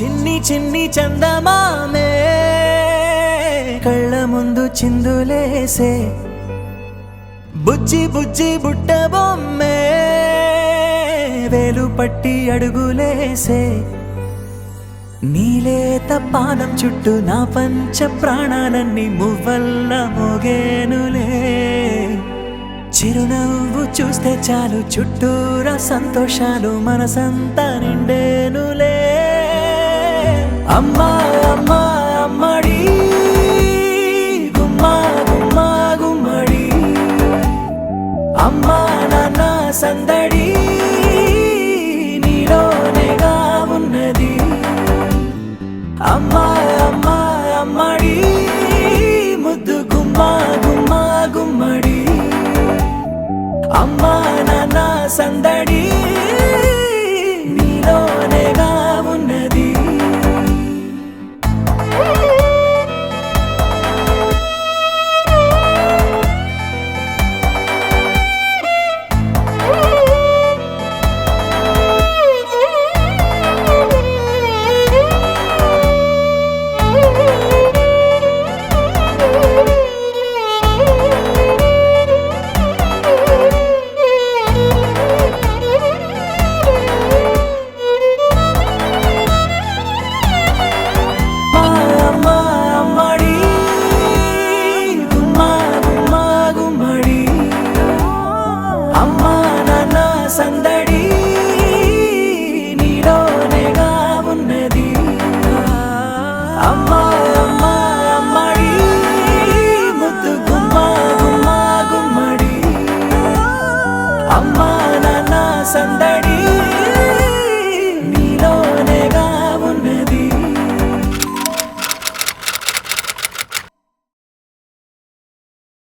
చిన్ని చిన్ని చందమామే కళ్ళ ముందు చిందులేసే బుజ్జి బుజ్జి బుట్ట బొమ్మే వేలు పట్టి అడుగులేసే నీలేత పానం చుట్టూ నా పంచ ప్రాణాలన్నీ మువ్వల్ల మోగేనులే చిరునవ్వు చూస్తే చాలు చుట్టూరా సంతోషాలు మనసంతా నిండేనులే అమ్మా అమ్మా అమ్మడి గుమ్మా గుమ్మా గుమ్మడి అమ్మా నాన్న సందడి నీలోనేగా ఉన్నది అమ్మా అమ్మా అమ్మడి ముద్దు గుమ్మా గుమ్మా గుమ్మడి అమ్మా నాన్న సందడి